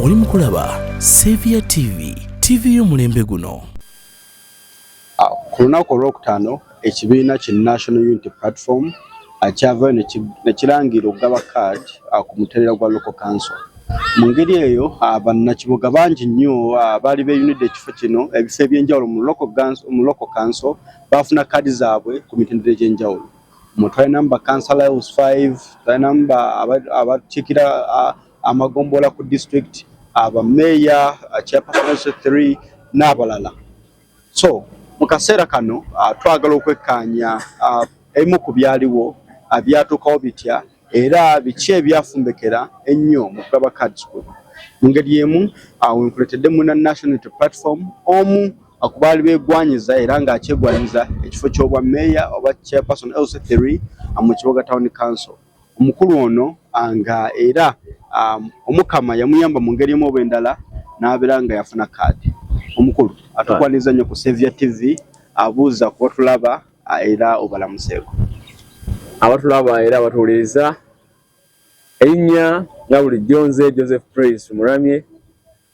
oli mukulaba Saviour TV, TV y'omulembe guno. Ku lunaku olwokutaano ekibiina ki National Unity Platform kyavayo ne kirangira okugaba kaadi ku muteerera gwa local council. Mu ngeri eyo bannakibuga bangi nnyo baali beeyunidde ekifo kino ebifo ebyenjawulo mu local council baafuna kaadi zaabwe ku mitendera egy'enjawulo. Twali namba councillor house 5, twali namba abakiikira amagombolola ku district, abameeya, chairperson 3 n'abalala. So mu kaseera kano twagala okwekkaanya ebimu ku byaliwo byatuukawo bitya era biki ebyafumbekera ennyo mu kugaba cards kuno. Mu ngeri emu wenkuletedde muna National Unity Platform omu ku baali beegwanyiza era ng'akyegwanyiza ekifo ky'obwa meeya oba chairperson LC3 mu Kibuga Town Council. Omukulu ono nga era omukama yamuyamba mu ngeri emu oba endala n'abeera nga yafuna kaadi. Omukulu atukwaniriza nnyo ku Saviour TV abuuza ku batulaba era obalamuseeko. Abatulaba era abatuwuliriza erinnya nga bulijjo nze Joseph Praise Muramye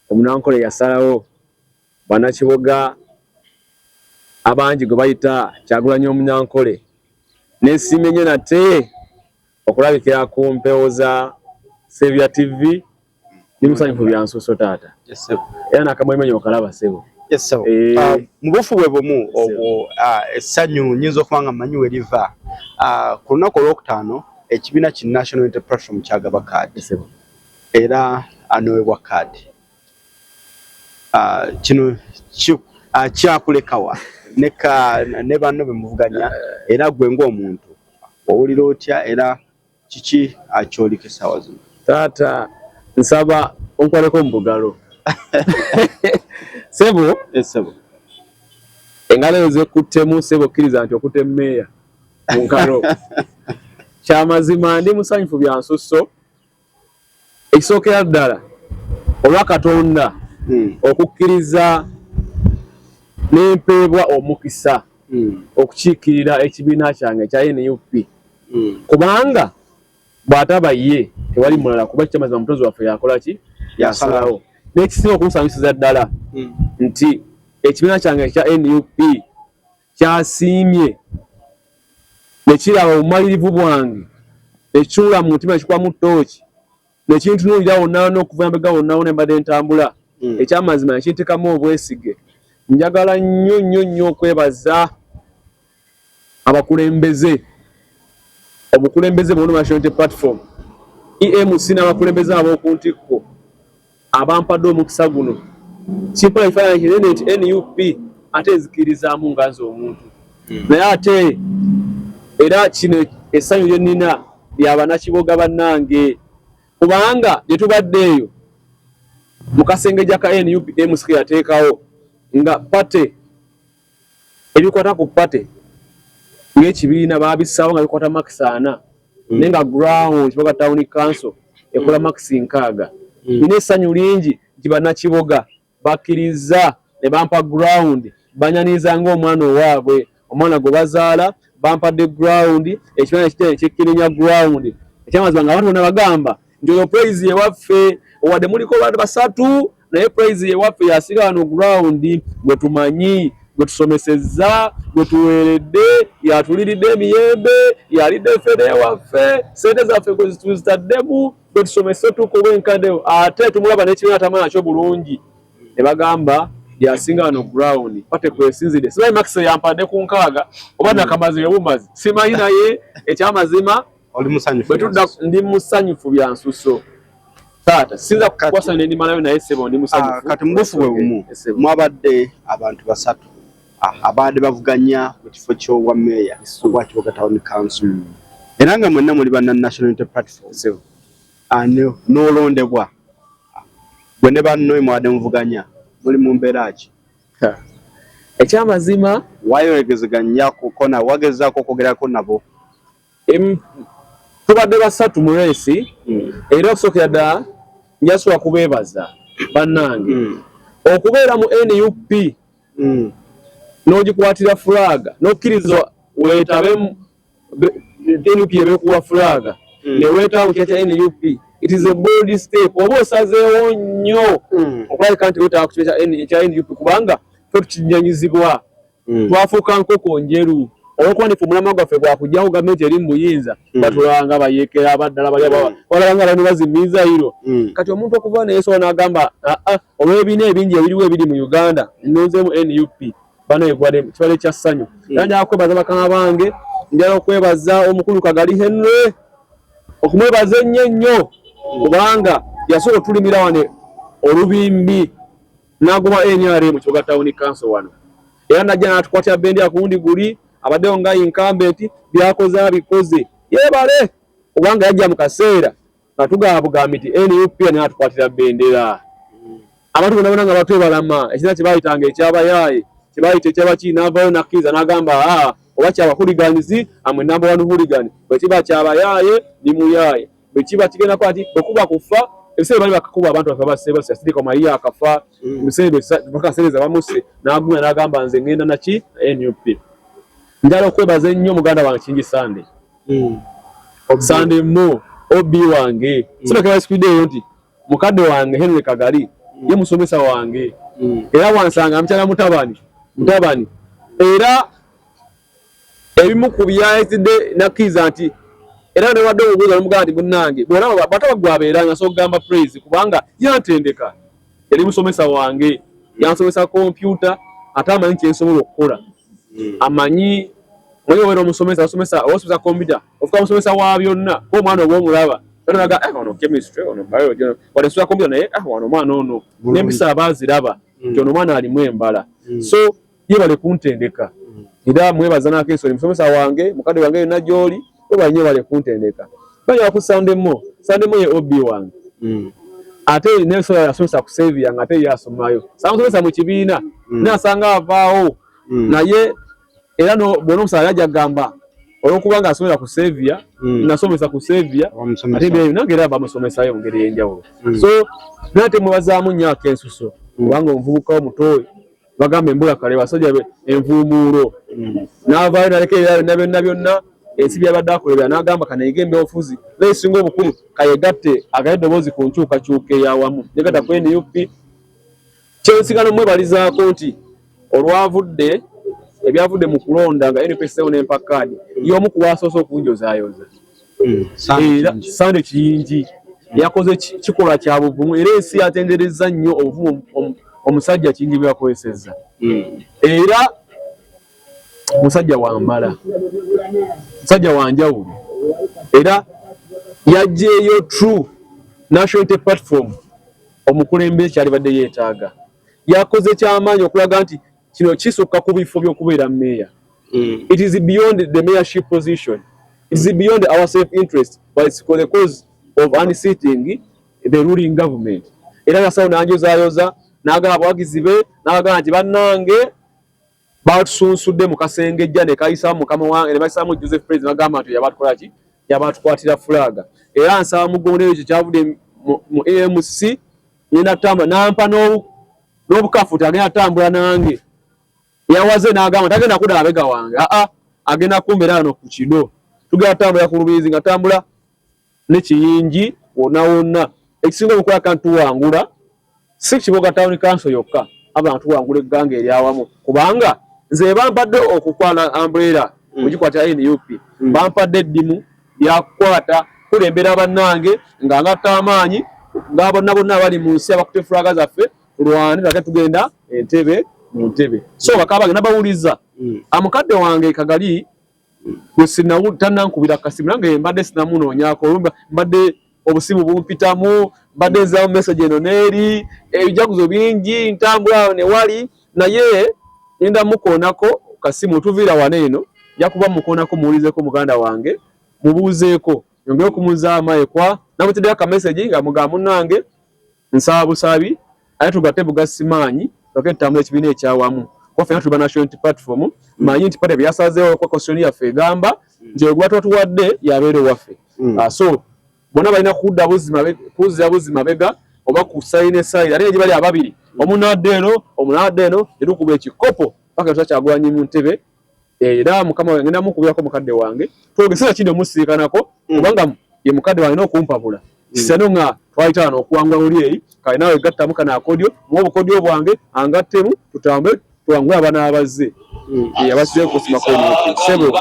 omunankole yasalawo bannakibuga abangi gwe bayita Kyagulanyi omunyankole n'essiima ennyo nate okulabikira ku mpewo za Saviour TV ni musanyufu byansuso taata. Yes, sir. Era nakamwemenye okalaba sebo. Yes, sir. Mu bufu bwe bumu essanyu nnyinza okuba nga mmanyi we liva. Ku lunaku olwokutaano ekibiina ki National Unity Platform kyagaba kaadi era anoobwa kaadi. Kino kyakulekawa ne banno be muvuganya era gwe ng'omuntu owulira otya era kiki akyolikisa wazino? Taata nsaba onkwaleko mu bugalo. Sebo? Yes, sebo. Engalo zekuttemu sebo kkiriza nti okutte meeya mu nkalo. Kyamazima ndi musanyufu byansusso. Ekisookera ddala olwa Katonda okukkiriza n'empeebwa omukisa okukiikirira ekibiina kyange ekya NUP. Kubanga bw'ataba ye tewali mulala kuba kyamazima mutozi waffe yakola ki? Yasalawo. N'ekisinga okumusanyusiza ddala nti ekibiina kyange ekya NUP kyasiimye ne kiraba obumalirivu bwange ne kikyula mu mutima ekikwamu ttooki ne kintunuulira wonna n'okuva emabega wonna ne mbadde ntambula. Ekyamazima ne kinteekamu obwesige. Njagala nnyo okwebaza abakulembeze obukulembeze bw'ono National Unity Platform EMC n'abakulembeze ab'oku ntikko abampadde omukisa guno. Kimpola ekifaananyi kinene nti NUP ate ezikirizaamu nga nze omuntu. Naye ate era kino essanyu lye nnina lya bannakibuga bannange kubanga gye tubadde eyo mu kasengejja ka NUP MSK yateekawo nga pate ebikwata ku pate ng'ekibiina baabissaawo nga bikwata makisi 4 naye nga ground Kibuga Town Council ekola makisi 6. Nina essanyu lingi nti bannakibuga bakkiriza ne bampa ground banyaniriza ng'omwana owaabwe omwana gwe bazaala bampadde ground ekibiina kitene kikkirinya ground. Ekyamazima nga abantu bonna bagamba nti oyo praise ye waffe owadde muliko bantu basatu naye praise ye waffe yasinga wano ground gwe tumanyi gwe tusomesezza gwe tuweeredde yatuliridde emiyembe yalidde fene waffe sente zaffe gwe tuzitaddemu gwe tusomese tukuba enkaddewo ate tumulaba n'ekibiina tamanyi nakyo bulungi ne bagamba yasinga wano ground pate kwesinzidde. Simanyi makisi yampadde ku 6 oba nakamazima bumazi simanyi naye ekyamazima oli musanyufu. Ndi musanyufu byansusso. Taata sinza kukwasa ne ndimalayo naye sebo ndi musanyufu. Kati mu bufu bwe bumu mwabadde abantu basatu abadde bavuganya ku kifo ky'obwa meeya obwa Kibuga Town Council era nga mwenna muli banna National Unity Platform n'olondebwa gwe ne banno mwadde muvuganya muli mu mbeera ki? Ekyamazima wayogezeganya kukona wagezaako okwogerako nabo? Tubadde basatu mu reesi era okusookera ddala njasobola kubeebaza bannange okubeera mu NUP n'ogikwatira fulaga n'okkiriza weetabe NUP ebekuwa fulaga ne weetawo mu kya NUP it is a bold step oba osazeewo nnyo okulabika nti wetaaga kukibe kya NUP kubanga fe tukinyanyizibwa twafuuka nkoko njeru olwokuba nife omulama gwaffe gwakujjawo gavumenti eri mu buyinza batulanga bayeekera abaddala balabanga bano bazimbiza iro kati omuntu okuva neyesobola n'agamba olw'ebiina ebingi ebiriwo ebiri mu Uganda nonzeemu NUP bano kibale kya ssanyu era njala kwebaza bakama bange njala okwebaza omukulu Kagali Henry okumwebaza ennyo kubanga yasobola otulimira wane olubimbi n'agoba NRM mu Kibuga Town Council wano era najja n'atukwatira bendera ku lundi guli abaddewo nga incumbent byakoze abikoze yeebale kubanga yajja mu kaseera nga tugaabugambi nti NUP n'atukwatira bendera abantu bonna nga batwebalama ekina kyebayitanga ekyabayaaye kyebayita ekyabaki n'avaayo nakkiriza n'agamba oba kyabahuliganizi amwe number 1 hooligan bwe kiba kyabayaaye ni muyaaye bwe kiba kigenda kwati bwekuba kufa ebiseera bali bakakuba abantu bafe basebasa Sidiko Maria akafa ebiseera bakasereza bamuse n'agumya n'agamba nze ngenda naki NUP njala okwebaza ennyo muganda wange Kingi Sunday Sunday mo obi wange sino kwa squid eyo nti mukadde wange Henry Kagali ye musomesa wange era wansanga amchana mutabani era ebimu ku byayitide nakiza nti era ne wadde obuuza omugandi munnange bwona bataba gwabeeranga so gamba praise kubanga yantendeka eri musomesa wange yansomesa computer atamanyi kyensobola okukola amanyi mwenye wero musomesa osomesa computer ofuka musomesa wa byonna ko mwana obwomulaba naga ono chemistry ono biology wale swa computer naye ono mwana ono nembisa abaziraba ono mwana ali mwembala so yebale kuntendeka ida mwebaza na keso musomesa wange mukade wange na joli obanye bale kuntendeka banya ku Sunday mo ye obi wange ate neso yasomesa ku save yanga ate yasomayo samusomesa mu kibiina nasanga avaawo naye era no bono musalaja gamba olokubanga asomera ku Savia nasomesa ku Savia ate bye nagera bamusomesa yo ngeri enjawulo so nate mubazamu nyaka ensuso kubanga omuvubuka omutoyi bagambe mbula kale basajja envumuulo n'avaayo nalekera na byonna ensi byabaddakolera n'agamba kanayigembe ofuzi lesinga obukulu kayegatte agaeddobozi ku nkyukakyuka eyawamu negata ku NUP kyensigano mwebalizaako nti olwavudde ebyavudde mu kulonda nga NUP sewo n'empakkaadi y'omu ku basoose okunjozaayoza era Sunday Kiyingi yakoze kikolwa kya buvumu era ensi yatendereza nnyo obuvumu omusajja Kiyingi byakozesezza era musajja wambala musajja wanjawulo era yajjeeyo true national unity platform omukulembeze kyali badde yeetaaga yakoze kyamaanyi okulaga nti kino kisukka ku bifo by'okubeera meya it is beyond the mayorship position it is beyond our self-interest but it's for the cause of unseating the ruling government era yasawo nanjozaayoza n'agaba abawagizi be n'agamba nti bannange batusunsudde mu kasengejja ne kayisamu mukama wange ne bayisamu Joseph President n'agamba nti yabatukola ki yabatukwatira fulaga era nsaba mugondero ekyo kyavudde mu AMC yena tamba nampa n'obukafuti agenda tambula nange yawaze n'agamba tagenda kudda abega wange agenda kumbera hano ku kido tugenda tambula ku Lubirizi nga tambula ne Kiyingi wonna ekisinga obukola kantu wangula si Kibuga Town Council yokka abantu wangula eggange eryawamu kubanga nze bampadde okukwala umbrella mugikwata NUP bampadde eddimu yakwata kulembera bannange nga ngatta amaanyi nga bonna abali mu nsi abakutte fulaga zaffe lwani ate tugenda entebe mu ntebe so bakaba bagenda bawuliza amukadde wange Kagali tanankubira kasimu nange mbadde sinamunoonyako mbadde obusimu bumpitamu mbadde nzaawo message eno neeri ebijaguzo bingi ntambula ne wali naye ngenda mukoonako kasimu tuviira wano eno jakuba mukoonako muwulizeko muganda wange mubuuzeeko yongere okumuzaama ekwa namutiddeyo ka message nga mugamba munnange nsaba busabi ate tugatte bugasimaanyi toke ntambula ekibiina ekyawamu kwaffe nga tuliba national unity platform manyi nti pate byasazeewo kwa constitution yaffe egamba nti ogwa twatuwadde yabeera owaffe so bonna balina kuwuzira buzima bega oba kusayina esayira ate gye bali ababiri omunadde eno tetukuba ekikopo paka tutakyagwanyi mu ntebe era mukama ngenda mukubirako mukadde wange twogese nakindi omusiikanako kubanga ye mukadde wange n'okumpabula sano nga twaitana okuwangula oli kale nawe gattamu kana akodio mu obukodio bwange angattemu tutambe tuwangula abana abazze abasize kusima ko sebo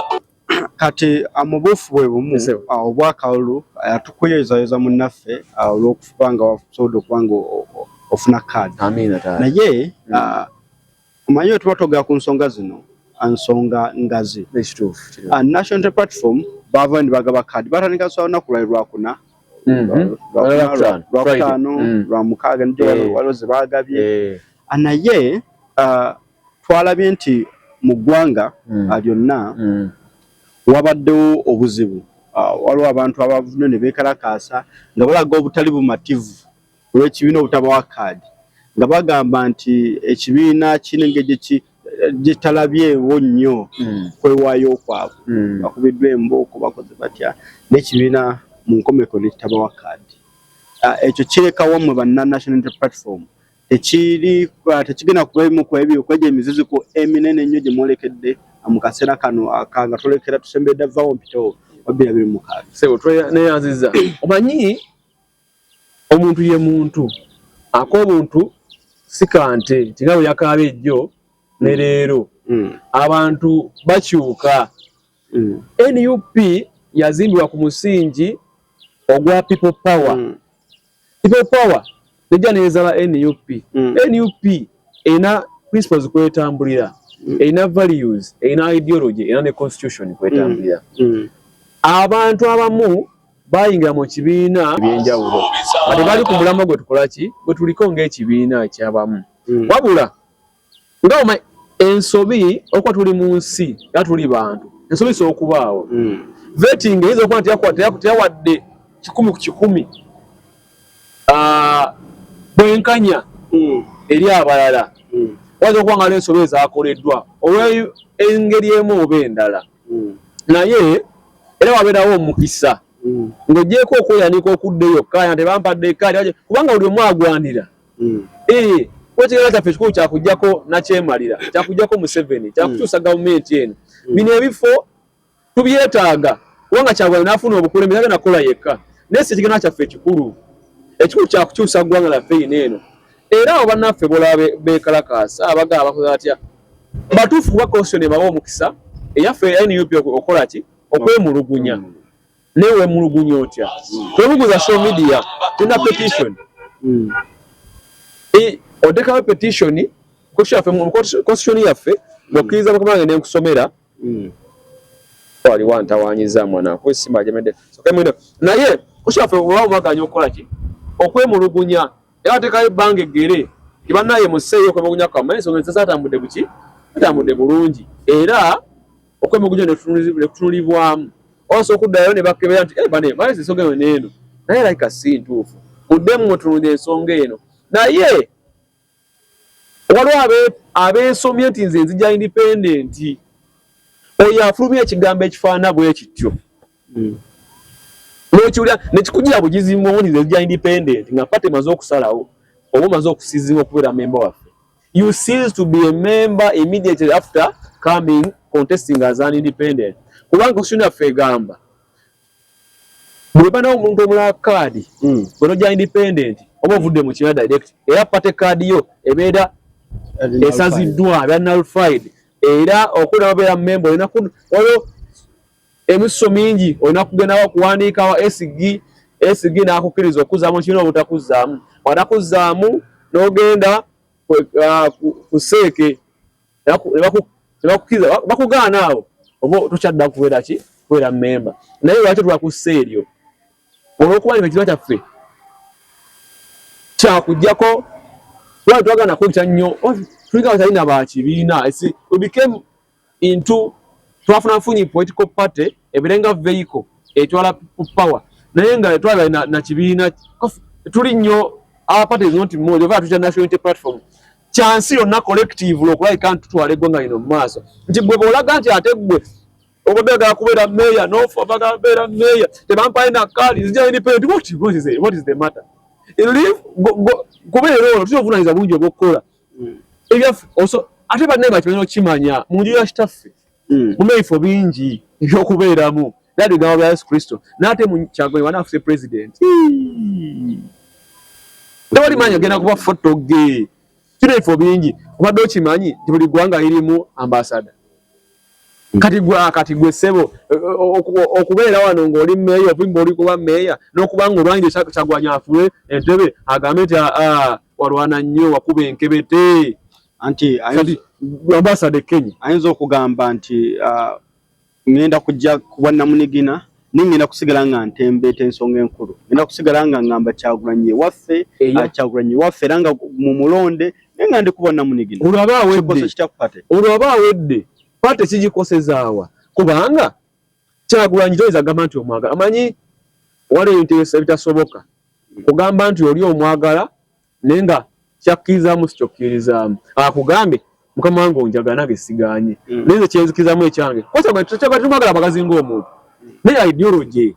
kati amubufu bwe bumu obwakawulu atukuyezayeza munnaffe olw'okufanga wasobola okubanga ofuna kaadi. Amina taata. Naye omanyi tuba togera ku nsonga zino nsonga ngazi. Ekituufu. National Unity Platform baava ne bagaba kaadi batandika so olunaku lwakuna lwakutaano lwamukaaga ndio waliwo ze baagabye. Naye twalabye nti mu ggwanga lyonna wabaddewo obuzibu. Waliwo abantu abavune ne beekalakaasa nga balaga obutali bumativu olw'ekibiina obutabawa kaadi nga bagamba nti ekibiina kinenge gitalabyewo nnyo kwewaayo kwabwe bakubiddwa embooko bakoze batya n'ekibiina mu nkomeko ne kitabawa kaadi. Ekyo kirekawo mmwe banna National Unity Platform tekigenda kubamu kwegya emiziziko eminene ennyo gye mwolekedde mu kaseera kano akanga tolekera tusembedde vaawo mpito 2026. Sebo tweyanziza omanyi omuntu ye muntu ak'obuntu sikante tingawe yakaba ejjo ne leero abantu bakyuka. NUP yazimbibwa ku musingi ogwa people power. People power nejja neezala NUP. NUP ena principles kwetambulira, ena values, ena ideology, ena ne constitution kwetambulira. Abantu abamu bayingira mu kibiina ebyenjawulo ate bali ku mulamwa gwe tukolaki bwe tuliko ng'ekibiina ekyabamu wabula nga ensobi okuba tuli mu nsi era tuli bantu ensobi isobola okubaawo. Vetting eyinza okuba teyawadde 100 ku 100 bwenkanya eri abalala wayinza okuba nga n'ensobi ezaakoleddwa olw'engeri emu oba endala naye era wabeerawo omukisa ng'ogyeko okweyanika okuddeyo kaya tebampadde kaali kubanga buli omu agwanira. Wekibiina kyaffe ekikulu kyakuggyako nakyemalira kyakuggyako Museveni kyakukyusa gavumenti eno. Bino ebifo tubyetaaga kubanga Kyagulanyi n'afuna obukulembeze agenda kukola yekka naye si ekibiina kyaffe ekikulu kyakukyusa ggwanga laffe ino eno. Era abo bannaffe bolaba beekalakaasa abagaba bakoze batya batuufu kuba kosiyoni ebawa omukisa eyaffe NUP okukola ki okwemulugunya. Newe emulugunya otya twebuguza social media tuna petition odekawo petition constitution yaffe ng'okkiriza bakubanga nenkusomera wali wantawanyiza mwana kwesimba jemede naye constitution yaffe olwa omwaganya okukola ki okwemulugunya era atekayo ebbanga eggere tibannaye museeyo okwemulugunya kwamma ensonga ensasa atambudde buki atambudde bulungi era okwemulugunya nekutunulibwamu oso okuddayo ne bakebera nti bane bayise ensonga eno n'eno naye like si ntuufu muddemu mutunulira ensonga eno. Naye waliwo abeesomye nti nze nzija independent oyo afulumya ekigambo ekifaanana bwe kityo n'okiwulira nekikugira bugizimu nti nze nzija independent nga pate maze okusalawo oba omaze okusizibwa okubeera member waffe. You cease to be a member immediately after coming contesting as an independent kubanga constitution yaffe egamba bwe banawo omuntu omulala kaadi bwe nojja independent oba ovudde mu kibiina direct era pate kaadi yo ebeera esaziddwa ebya nullified era okula babeera member olina waliwo emiso mingi olina kugendawo okuwandiikawo SG n'akukkiriza okuzzaamu kibiina obutakuzaamu wanakuzaamu n'ogenda ku seeke nebakukkiriza bakugaana awo oba tokyadda kubeera ki kubeera member. Naye lwaki twakussa eryo olw'okuba ekibiina kyaffe kyakuggyako lwaki twagana kwita nnyo tulika batalina bakibiina we became into twafunafunye political party ebirenga vehicle etwala power naye nga twala na kibiina tuli nnyo our party is not more oba tuja National Unity Platform chansi yonna collective lokulabika ntutwala eggwanga lino mu maaso nti bwe bolaga nti ate gwe obadde kubeera meya n'ofa bagabeera meya tebampaye na kaali nzija independent what is the matter kubeera olwo tuzovunaanyizibwa bungi obw'okukola ebyaffe ate bannaye bakimanyi okimanya mu nju ya kitaffe mumeifo bingi eby'okubeeramu byali bigambo bya Yesu Kristo n'ate mu Kyagulanyi wanaafuse president tewali manyi agenda kuba foto ge kino ebifo bingi obadde okimanyi nti buli ggwanga lirimu ambasada kati gwe ssebo okubeera wano ng'oli meeya obimba oli kuba meeya n'okubanga olwanyire Kyagulanyi afuule entebe agambe nti walwana nnyo wakuba enkebete anti ambasada Kenya ayinza okugamba nti ngenda kujja kuba namunigina ningenda kusigala nga ntembeeta ensonga enkulu ngenda kusigala nga ngamba Kyagulanyi waffe Kyagulanyi waffe era nga mu mulonde nga ndi kuba namunigina olwaba awedde pate kigikosezaawa kubanga Kyagulanyi toyinza gamba nti omwagala amanyi waliwo ebintu ebitasoboka kugamba nti oli omwagala naye nga kyakkirizamu sikyokkirizaamu akugambe mukama wange onjagala nange siganye naye nze kyenzikirizamu ekyange tumwagala amagazi ng'omuntu naye ideology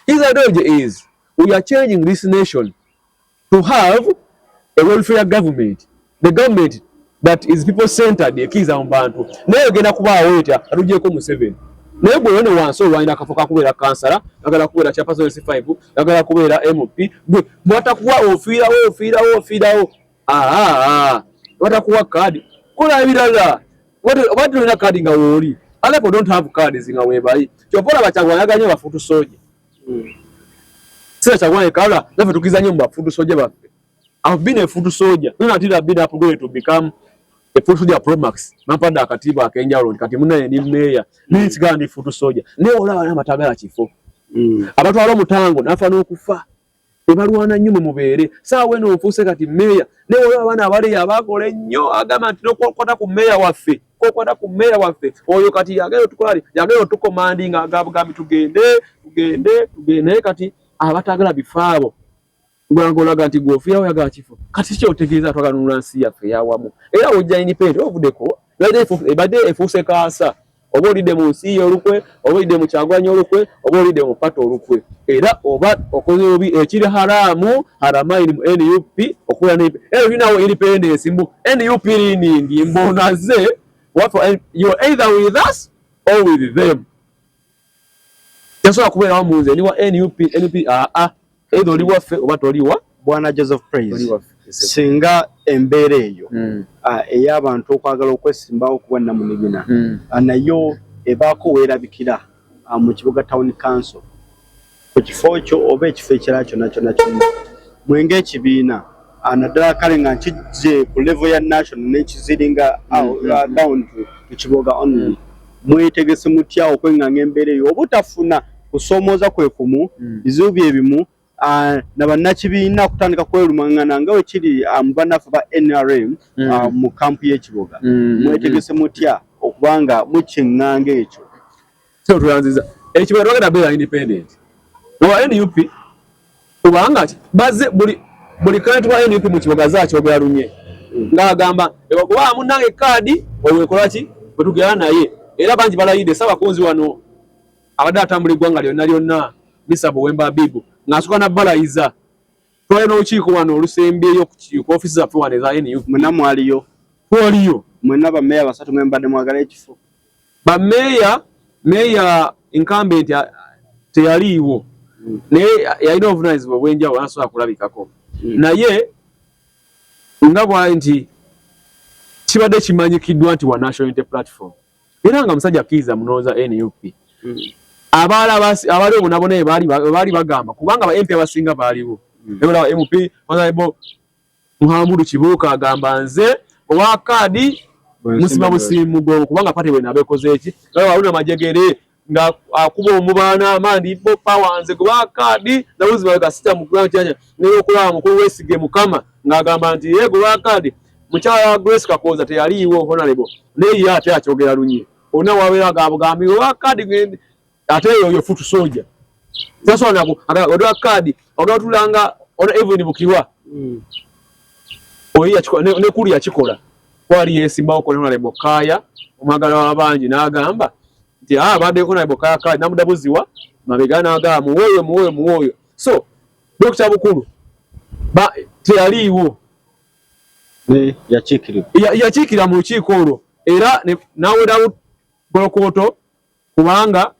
his ideology is we are changing this nation to have a welfare government, the government that is people centered ekiza mu bantu naye ogenda kubaawo etya atugyeko Museveni naye gwe wone wansi olwanyina akafo kakubeera kansala agala kubeera chairperson C5 agala kubeera MP gwe bwatakuwa ofiirawo bwatakuwa kadi kola ebirala oba tulina kadi nga wooli other people don't have cards nga weebali kyopola Kyagulanyi aganye bafutu soja sira Kyagulanyi kala naffe tukizanye mu bafutu soja baffe I've been a foot soldier. No, until I've been upgraded to become a foot soldier Pro Max. Nampanda akatiba akenjalo kati munne ni meya. Nisi gandi foot soldier. Ne olaba na matagala kifo. Abantu alo mutango nafa n'okufa. Ebalwana nnyo mubeere. Saawe n'ofuse kati meya. Ne olaba bana abali abakole nnyo agamba nti nokwata ku meya waffe. Kokwata ku meya waffe. Oyo kati yagero tukolali. Yagero tukomandinga agabugambi tugende kati abatagala bifaabo. Gwangolaga nti gwofiirawo yaga kifo kati kyo otegeeza twaganula nsi yaffe yawamu era ojja independent ovuddeko ebadde efuuse kaasa oba olidde mu nsi olukwe oba olidde mu Kyagulanyi olukwe oba olidde mu pato olukwe era oba okoze obi ekiri haramu haramaini mu NUP okuula ne era binawo independence mbu NUP liningi mbonaze you're either with us or with them yasobola kubeerawo mu nze ni wa NUP edo oli waffe oba toliwa Bwana Joseph Praise singa embeera eyo ey'abantu okwagala okwesimbawo kuba namunigina nayo ebaako weerabikira mu kibuga town council ku kifo ekyo oba ekifo ekirala kyonna mwenge ekibiina naddala kale nga nkijje ku level ya national n'ekiziringa down to kibuga only mwetegese mutya okwenganga embeera eyo obutafuna kusomooza kwe kumu bizibu bye bimu na bannakibiina kutandika kwerumangana nga we kiri mu bannaffe ba NRM mu kampu y'ekibuga mwetegese mutya okubanga mukiŋŋanga ekyo so tuyanziza ekibuga twagenda beera independent owa NUP kubanga baze buli kantu wa NUP mu kibuga zakyogera lunye ng'agamba okuba munnange kaadi wekolaki bwe tugera naye era bangi balayidde Ssaabakonzi wano abadde atambula eggwanga lyonna Bisabo Wemba Bibu ng'asooka na balayiza twali n'olukiiko wano olusembyeyo ku ofisi zaffe wano eza NUP mwenna mwaliyo twaliyo mwenna bameeya basatu mwembadde mwagala ekifo meeya incumbent teyaliiwo naye yalina obuvunaanyizibwa obw'enjawulo nasobola kulabikako naye nga bwali nti kibadde kimanyikiddwa nti wa National Unity Platform era nga musajja akkiriza munooza NUP abali obunabona baali bagamba kubanga ba MP abasinga baaliwo ebola MP Honorable Muhammadu Kibuuka agamba nze owa kaadi musima musimugo kubanga pate bwe nabekoze eki aluna majegere nga akuba omubaana amandi bo power nze kuba kaadi nabuzi baga sita mu grant yanya ne okulaba mukulu wesige mukama ngagamba nti yego wa kaadi mukyala Grace Kakoza teyaliwo Honorable ne ate akyogera lunye ona wabeera gabugambi wa kaadi ngende ate yo futu soja sasa nako odoa kadi odotulanga ona even bukirwa oyi achiko ne kuli yachikola kwali yesimba ko nona lebokaya omagala wabanji nagamba nti bade ko na lebokaya kadi namudabuziwa mabegana aga muwoyo so Dr. Bukulu ba teyaliwo ne yachikira mu lukiiko olwo era nawe dawo bolokoto kubanga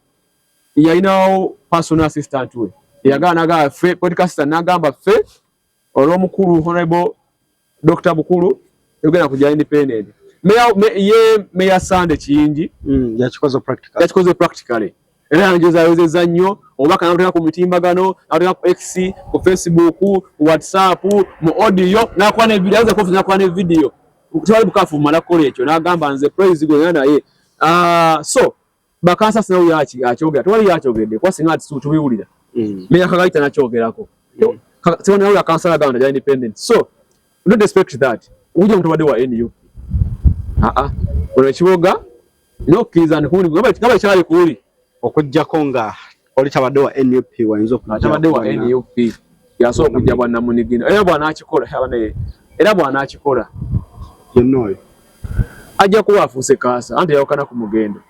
yalinawo personal assistant we yaganaga ffe political assistant n'agamba ffe olw'omukulu honorable Dr. Bukulu yogera kujja independent Mayor Sande Kiyingi yakikoze practically era anjozayozeza nnyo obubaka n'abuteeka ku mitimbagano n'abuteeka ku X ku Facebook ku WhatsApp mu audio n'akuba ne video aza kufuza n'akuba ne video twali bukafu mala kole ekyo n'agamba nze praise go naye so bakansa sinawo yakyogera twali yakyogedde kwa singa ati tubiwulira Mayor Kagayita nakyogerako tewona nawe akansala ganda ya independent so don't expect that uje mutobadde wa NUP ono kiboga nokkiriza ndikundi ngaba kyali kuli okujjako nga oli tabadde wa NUP wayinza tabadde wa NUP yasobola okujja bwa Namunigina era bw'anaakikola yennoyo ajja kuba afuuse kaasa anti yawukana ku mugendo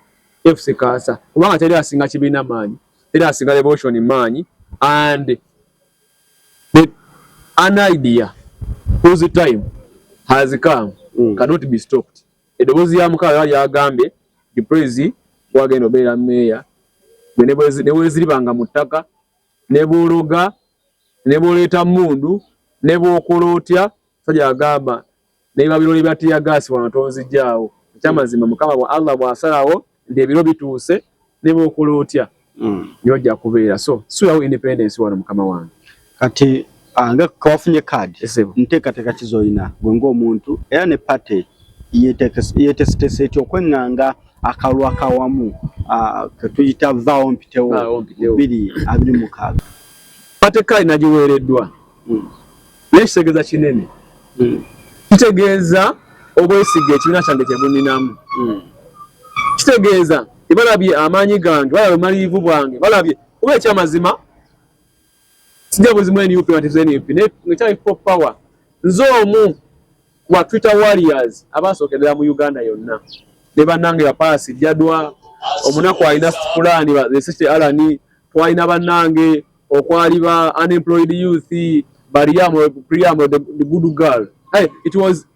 FC kaasa kubanga teri asinga kibiina maanyi teri asinga revolution maanyi and an idea whose time has come cannot be stopped. Edobozi ya mukala yagambye the praise wagenda obeera meya nebweziribanga mu ttaka nebuluga neboleeta mundu nebwokolotya sajja agamba neba biroli byatiya gasi wanatozijjaawo ekyamazima mukama wa Allah bw'asalawo ndi ebiro bituuse nebwokolotya nyojja kubeera so suyawo independence wano mukama wange kati anga kwafunye card nteekateeka kizoyina gwe ng'omuntu era ne party yeetesitese eti okwenganga akalwa kawamu ketuyita vaawo mpitewo 226 party kali nagiweereddwa nekitegeeza kinene kitegeeza obwesige ekibiina kyange kyebuninamu kitegeeza tebalabye amaanyi gange balabye omaliivu bwange balabye kuba ekyamazima sijja buzimu NUP nekyali pop power nze omu wa Twitter warriors abasookerera mu Uganda yonna ne bannange bapaasi jadwa omunaku alina pulaani basete alani twalina bannange okwali ba unemployed youth Priamo the good girl it was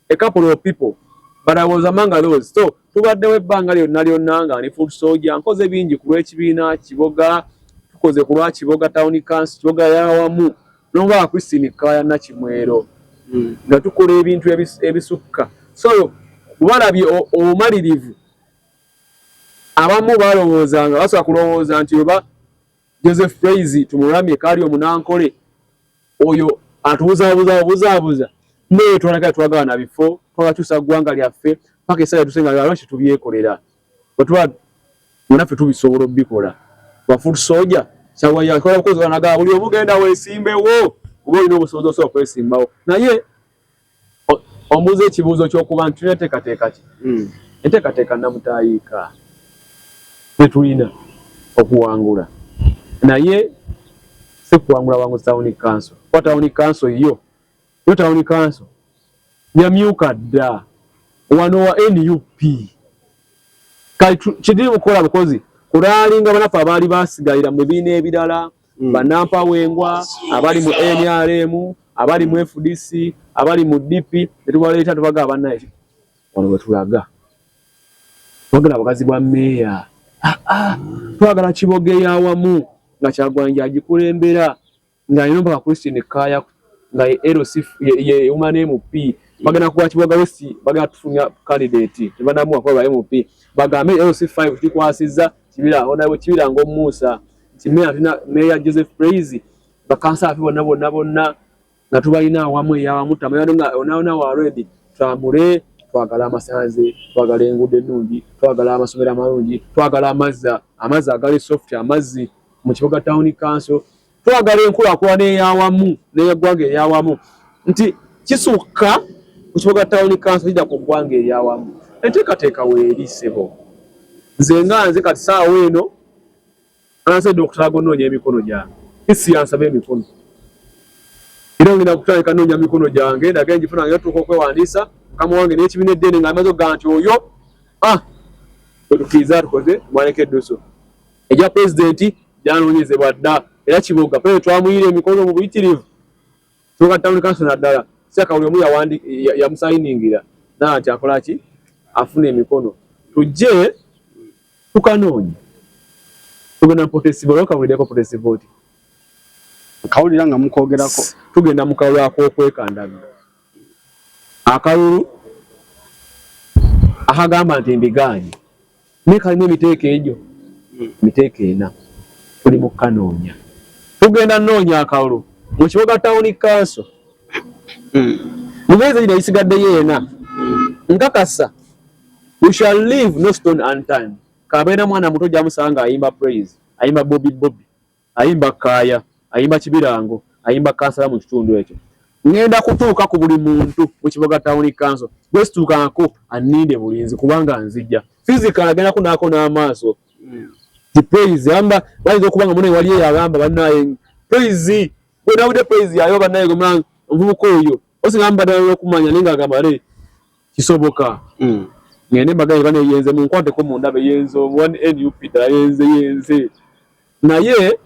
a couple of people but I was among those so tubaddewo ebbanga lyonna nga ne food soldier nkoze bingi ku lw'ekibiina kiboga tukoze ku lwa Kiboga Town Council Kiboga yawamu n'oba Christine Kaya Nakimwero nga tukola ebintu ebisukka so balabye obumalirivu abamu balowoozanga basobola kulowooza nti oba Joseph Praise tumulamye kaali omunankole oyo atubuzaabuza naye twagala bifo twagakyusa ggwanga lyaffe paka essaawa tusenga lwaki tubyekolera bwetuba munaffe tubisobola obikola bafutu soja kyawa yakola bukozi banaga buli omugenda weesimbewo oba olina obusobozi osobola okwesimbawo naye ombuuza ekibuuzo ky'okuba nti tulina enteekateeka ki enteekateeka namutayiika tetulina okuwangula naye si kuwangula wangu Town Council kuba Town Council yo Town Council yamyuka dda wano wa NUP kali kidiri mukola bukozi kulalinga banaffe abaali basigalira mu bibiina ebirala bannampawengwa abali mu NRM abali mu FDC abali mu DP netubaleeta tubaga abannaye wano wetulaga twagala bakazi bwa meya twagala Kiboga yawamu nga Kyagwanja agikulembera nga alina mpaka Christine Kaya nga LC ye woman MP bagana kuba Kiboga West bagana tufunya candidate tebanamu kwa MP bagambe LC5 kikwasiza kibira onawe kibira ngo Musa kimera tina Mayor Joseph Praise bakansa afi bonna nga tubalina awamu yawamu tamayo nga onaona wa ready twamure twagala amasanze twagala engude ennungi twagala amasomero amalungi twagala amazzi agali soft amazzi mu Kiboga Town Council twagala enkulaakulana eyawamu n'eggwanga eryawamu nti kisukka ku Kiboga Town Council kijja ku ggwanga eryawamu enteekateeka weerisebo nze kati saawa eno anasedde okutalaga onoonya emikono gyange isi yansaba emikono era ngenda kutandika noonya mikono gyange ndaga ngifuna nga tuuka okwewandiisa mukama wange n'ekibiina eddene ng'amaze okugaa nti oyo wetukiriza tukoze mwanekedduso ejja pulezidenti gyanoonyezebwa dda era Kiboga pulezidenti twamuyira emikono mu buyitirivu Kiboga Town Council naddala siakawuli omu yamusayiningira naa nti akola ki afuna emikono tujje tukanoonya tugenda protest vote kawulireko protest vote kawulira nga mukogerako tugenda mukawula kwekandanga akalulu akagamba nti mbiganye nekalimu emiteeko egyo miteeko ena tuli mu kanoonya tugenda noonya akalulu mu kibuga town council mumezi gino isigaddeyo ena nkakasa we shall leave no stone unturned kabeera mwana muto gyamusanga ayimba praise ayimba Bobby ayimba Kaya ayimba Kibirango ayimba kansala mu kitundu ekyo ngenda kutuuka ku buli muntu mu kibuga town council bwe situukako aninde bulinzi kubanga nzijja physical agenda kunako n'amaaso the praise amba bayinza okubanga muno wali yagamba bannaye praise bwe nawudde praise yayo bannaye gomanga omuvubuka oyo osingamba ddala okumanya ninga agamba le kisoboka ngende mbagaye bane yenze mu nkwateko mu ndabe yenzo one NUP da yenze naye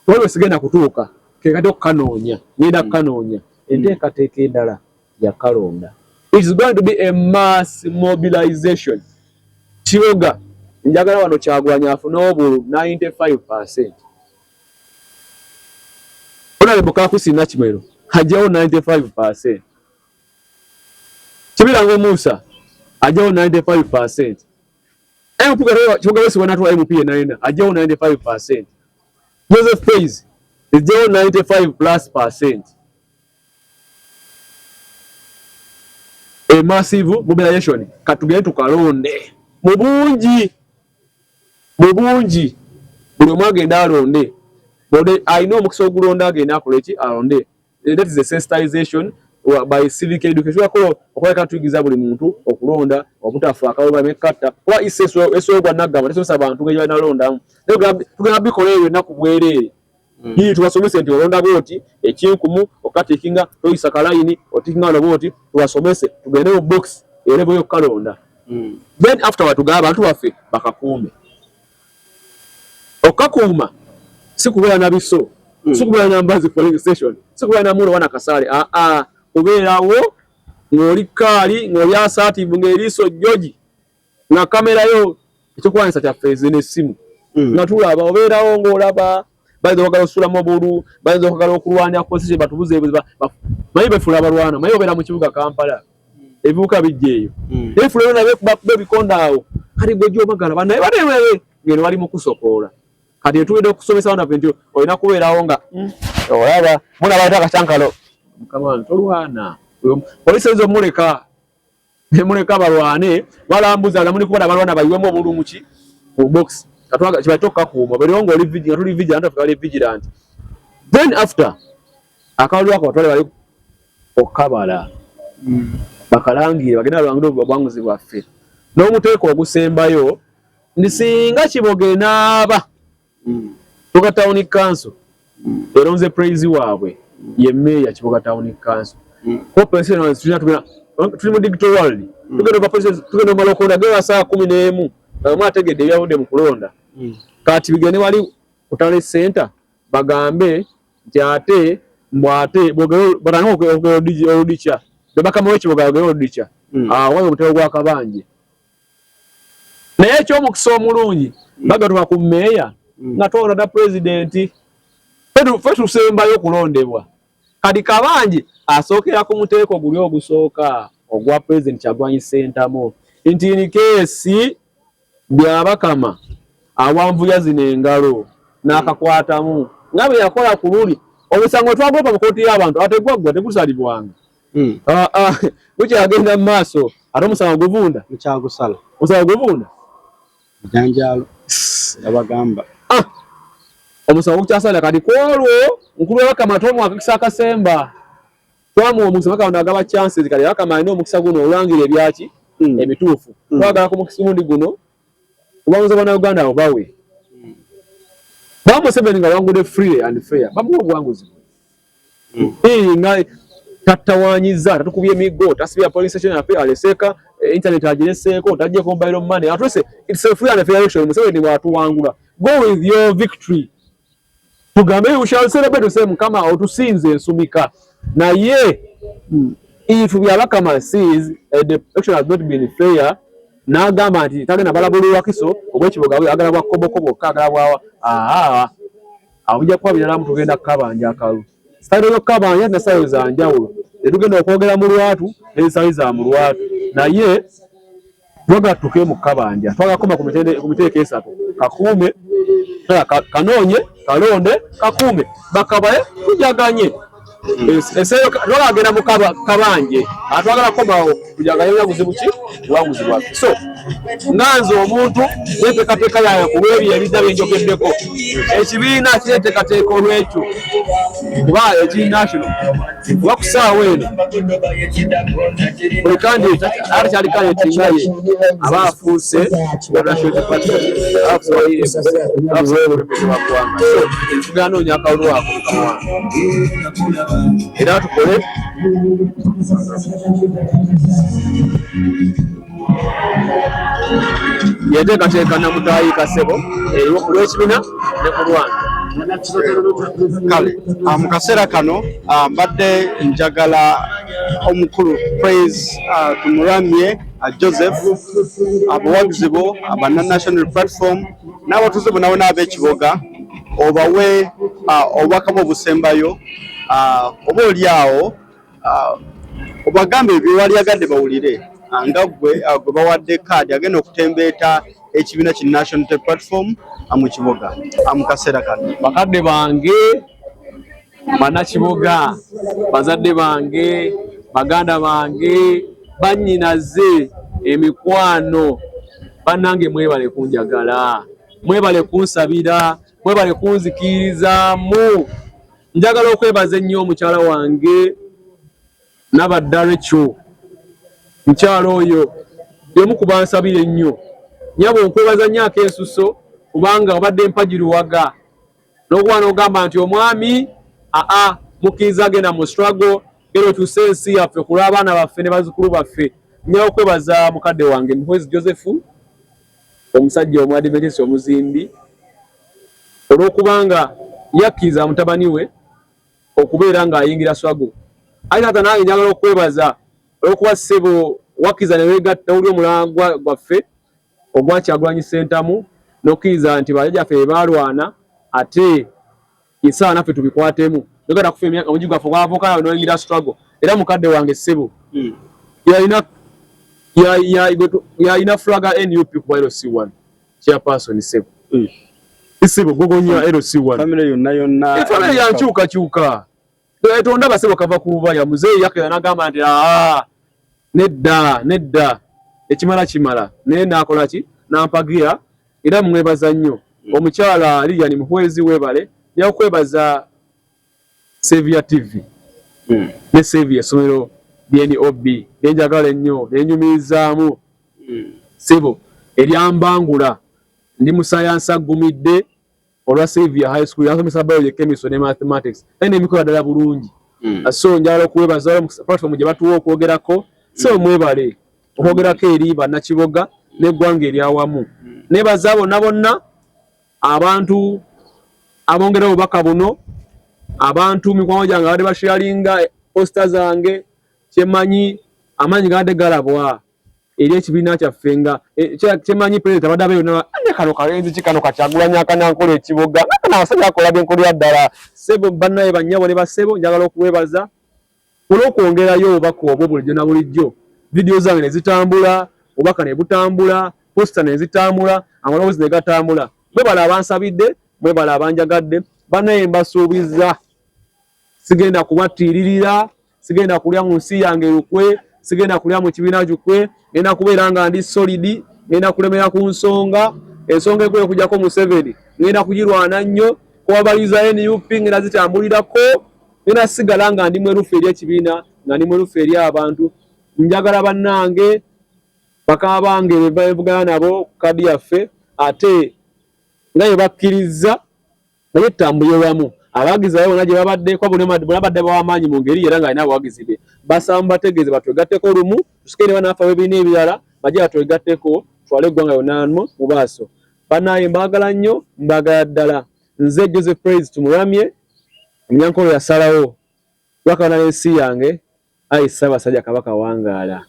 waliwo sigenda kutuuka kekati okukanoonya ngenda kukanoonya enteekateeka endala ya Kalonda. It is going to be a mass mobilization. Kiyoga njagala wano Kyagulanyi afuna obulu 95%. Honorable Kakusi Nakimero ajawo 95%. Kibirango Musa ajawo 95%. MP Kiyoga wesi wanatu MP naina ajawo 95%. Joseph Praise ajawo 95+%. A massive mobilization katugende tukalonde mubungi buli omwe agenda alonde bode alina omukisa ogulonda agenda akoleki alonde. That is a sensitization by civic education okweka tuyigiza buli muntu okulonda obutafa akaloba mekata kuba esogwa nagamba tesomesa abantu ngeyo banalondamu tugenda bikoleyo ennaku bwereere hii tuwasomese nti olonda boti ekinkumu okatikinga toyisa kalayini otikinga no boti tuwasomese tugende mu box erebo yo Kalonda. Then after tugaba abantu baffe bakakuume okakuuma sikubeera na biso sikubeera na Mbazi polling station sikubeera na mulo wana Kasale kubeerawo ng'oli kaali ng'oli assertive ng'eriiso George nga kamera yo ekyokuwanisa kyaffe n'essimu nga tulaba obeerawo ng'olaba bayinza okwagala osulamu obulu bayinza okwagala okulwanya posisi batubuze mayi befula abalwana mayi obeera mu kibuga Kampala ebibuka bijja eyo efula yona bebikonda awo kati gwe gy'omagala bannaye batewewe ngeno bali mu kusokoola kati etugenda okusomesa wana nti olina kubeerawo nga olaba mulaba akacyankalo mukama tolwana polisi ezo muleka balwane balambuza lamuli kubala balwana bayiwemu obulu muki mu box katwaga kibatoka kuuma berongo oli vigilant tuli vigilant afika vigilant. Then after akalulu akatwale bali okabala bakalangire bagenda lwangudo bwanguzi bwaffe n'omuteeko ogusembayo nisinga kiboge naaba Kiboga Town Council eronze praise waabwe ye mayor Kiboga Town Council ko president tuli mu digital world tugenda malokonda gewa saa 11 mwategedde byawudde mu kulonda kati bigene wali utale center bagambe nti ate mbwate bogero odicha bebaka mwechi bogero odicha wayo mutego gwa kabanje naye kyo mukisa omulungi bagatwa ku meya nga tona da president fetu sembayo kulondebwa kadi kabanje asokera ku muteeko guli ogusooka ogwa president Kyagulanyi center mo intini kesi byabakama awanvuya zino engalo n'akakwatamu ngabe yakola ku luli omusango twagopa mu kooti y'abantu ategwaggwa tegusalibwanga gukyagenda mu maaso ate omusango guvunda mukyagusala omusango guvunda janjalo abagamba omusango gukyasala kati kwolwo nkulu w'abakama tomu akakisa akasemba twamuwa omukisa Katonda agaba chances kale bakama alina omukisa guno olwangira ebyaki ebituufu twagala ku mukisa gundi guno kubanguza bana Uganda obawe Museveni nga wangude free and fair bamuwa obwanguzi nga tatawanyiza tatukubye emigo tasibya police station ape aleseka internet agireseeko tajje ko mobile money atose it's a free and fair election Museveni watuwangula go with your victory tugambe we shall celebrate the same kama otusinze ensumika naye if byabakama sees the election has not been fair n'agamba nti tagenda balabulirwa Kiso obw'ekibuga agala bwa kobokobo kagala bwa abujja kuba biralamu tugenda kukabanja akalu sitayiro y'okukabanja na sitayiro za njawulo tetugenda okwogera mu lwatu n'ensayi za mu lwatu naye twagala tutuuke mu kukabanja twagakoma ku miteeko esatu kakuume kanoonye kalonde kakuume bakabaye tujaganye esero twagenda mu kabanje atwagala komawo tujaganye byaguzi buki bwaguzi bwaffe so nganze omuntu neteekateeka yayo ku lw'ebyo ebidda byenjogeddeko ekibiina kyeteekateeka olw'ekyo kuba ekinational kuba ku ssaawa eno buli kandidate ate kyali kandidate ngaye aba afuuse national party tugenda noonya akalulu ako era tukole yeteekateeka Namutaayi Kasebo eriwo ku lw'ekibiina ne ku lwange kale mu kaseera kano mbadde njagala omukulu praise tumuramye Joseph abawagizi bo aba national platform n'abatuuze bonna n'ab'ekiboga obawe obubaka bw'obusembayo oba oli awo obagambe ebyo walyagadde bawulire nga gwe bawadde kaadi agenda okutembeeta ekibiina ki national platform mu kiboga mu kaseera kano. Bakadde bange bannakiboga bazadde bange baganda bange bannyinaze emikwano bannange mwebale kunjagala mwebale kunsabira mwebale kunzikirizaamu njagala okwebaza ennyo omukyala wange nabaddala ekyo mukyala oyo yemu kubansabira ennyo nyabo nkwebaza nnyo akensuso kubanga obadde mpajiruwaga n'okuba n'ogamba nti omwami mukkiriza agenda mu struggle era otuuse ensi yaffe kulwa abaana baffe ne bazzukulu baffe nnyo okwebaza mukadde wange Muhwezi Joseph omusajja Adventist omuzimbi olw'okubanga yakkiriza mutabani we okubeera ng'ayingira struggle ate ate nange njagala okwebaza olw'okuba ssebo wakkiriza ne weegatta oli omulanga gwaffe ogwa Kyagulanyi Ssentamu n'okkiriza nti bajjajjaffe be baalwana ate essaawa naffe tubikwatemu togenda kufa emyaka omugi gwaffe ogw'avoka n'oyingira struggle era mukadde wange ssebo yalina flaga NUP ku LC1 chairperson ssebo issebo gogonya LC1 family yonna family yankyukakyuka tonda basebo kava ku lubaya muzeeyi yakira n'agamba nti nedda ekimala naye naakola ki nampagira era mwebaza nnyo omukyala Lilian Muhwezi webale yakwebaza Saviour TV ne Saviour essomero DNOB nenjagala ennyo nenyumizaamu sebo eryambangula ndi mu science agumidde olwa Saviour High School yasomesa biology chemistry ne mathematics ene emikola ddala bulungi so njagala okwebaza platform gye batuwa okwogerako so mwebale okwogerako eri bannakiboga n'eggwanga eryawamu nebaza bonna abantu abongera obubaka buno abantu mikwano gyange abadde basharinga posta zange kyemanyi amanyi gade galabwa eri ekibiina kyaffe nga kyemanyi president abadde abeyo kano kalenzi kikano Kyagulanyi akanankola ekiboga nakana abasajja akola byenkolera ddala sebo bannaye bannyabo ne basebo njagala okuwebaza olw'okwongerayo obubaka obwo bulijjo na bulijjo video zange ne zitambula obubaka ne butambula posta ne zitambula amaloboozi ne gatambula mwebala abansabidde mwebala abanjagadde bannaye mbasuubiza sigenda kubattiiririra sigenda kulya mu nsi yange lukwe sigenda kulya mu kibiina kyukwe ngenda kubeera nga ndi solidi ngenda kulemera ku nsonga ensonga ekwe okujjako Museveni ngenda kugirwana nnyo kuwabaliza NUP ngenda zitambulirako ngenda sigala nga ndi mwerufu eri ekibiina nga ndi mwerufu eri abantu njagala bannange bakaba bange bevugana nabo kadi yaffe ate nga ye bakkiriza naye tambulye wamu abagizi bayo bonna gye babadde kwa bunabadde bawamaanyi mu ngeri era ng'alina abawagizi be basaba bategeeze batwegatteko lumu tusikere banaafa webiina ebirala bajje batwegatteko twale eggwanga yonna mu maaso bannaye mbaagala nnyo mbaagala ddala nze Joseph Praise tumuramye omunyankolo yasalawo lwakabona n'ensi yange ayi Ssaabasajja Kabaka wangaala